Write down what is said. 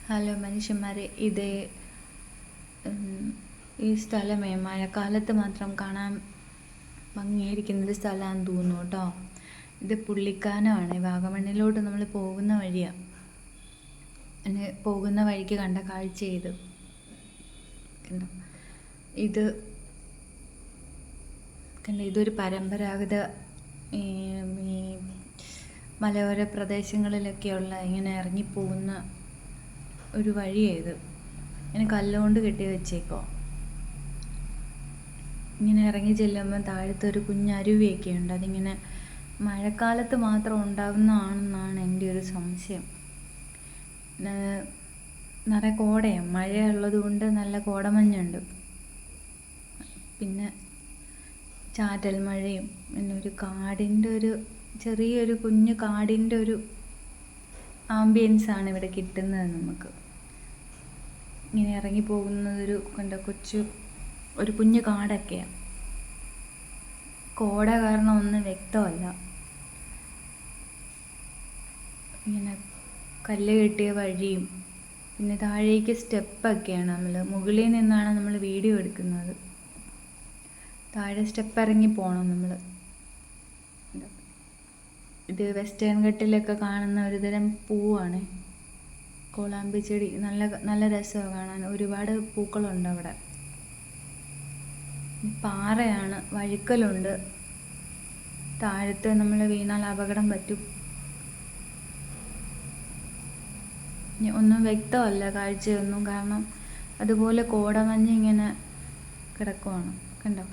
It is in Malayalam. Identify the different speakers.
Speaker 1: ഹലോ മനുഷ്യന്മാരെ, ഈ സ്ഥലമേ മഴക്കാലത്ത് മാത്രം കാണാൻ ഭംഗിയായിരിക്കുന്നൊരു സ്ഥലമാണെന്ന് തോന്നുന്നു കേട്ടോ. ഇത് പുള്ളിക്കാനമാണ്. വാഗമണ്ണിലോട്ട് നമ്മൾ പോകുന്ന വഴിയാണ്. പോകുന്ന വഴിക്ക് കണ്ട കാഴ്ച ഇത് ഇതൊരു പരമ്പരാഗത ഈ മലയോര പ്രദേശങ്ങളിലൊക്കെയുള്ള ഇങ്ങനെ ഇറങ്ങിപ്പോകുന്ന ഒരു വഴിയാണ്. ഇങ്ങനെ കല്ലുകൊണ്ട് കെട്ടി വെച്ചേക്കോ. ഇങ്ങനെ ഇറങ്ങി ചെല്ലുമ്പോൾ താഴത്തൊരു കുഞ്ഞരുവിയൊക്കെ ഉണ്ട്. അതിങ്ങനെ മഴക്കാലത്ത് മാത്രം ഉണ്ടാകുന്നതാണെന്നാണ് എൻ്റെ ഒരു സംശയം. നിറയെ കോടയാണ്, മഴയുള്ളത് കൊണ്ട് നല്ല കോടമഞ്ഞുണ്ട്. പിന്നെ ചാറ്റൽ മഴയും പിന്നെ ഒരു കാടിൻ്റെ ചെറിയൊരു കുഞ്ഞു കാടിൻ്റെ ഒരു ആംബിയൻസാണ് ഇവിടെ കിട്ടുന്നത് നമുക്ക്. ഇങ്ങനെ ഇറങ്ങി പോകുന്നത് ഒരു കുഞ്ഞു കാടൊക്കെയാണ്. കോട കാരണം ഒന്നും വ്യക്തമല്ല. ഇങ്ങനെ കല്ല് കെട്ടിയ വഴിയും പിന്നെ താഴേക്ക് സ്റ്റെപ്പൊക്കെയാണ്. മുകളിൽ നിന്നാണ് നമ്മൾ വീഡിയോ എടുക്കുന്നത്. താഴെ സ്റ്റെപ്പ് ഇറങ്ങി പോകണം നമ്മൾ. ഇത് വെസ്റ്റേൺ ഘട്ടിലൊക്കെ കാണുന്ന ഒരുതരം പൂവാണ്, കോളാമ്പി ചെടി. നല്ല രസമാണ് കാണാൻ. ഒരുപാട് പൂക്കളുണ്ട് അവിടെ. പാറയാണ്, വഴുക്കലുണ്ട്. താഴത്ത് നമ്മൾ വീണാൽ അപകടം പറ്റും. ഒന്നും വ്യക്തമല്ല കാഴ്ചയൊന്നും, കാരണം അതുപോലെ കോടമഞ്ഞ് ഇങ്ങനെ കിടക്കുവാണ്. കണ്ടോ?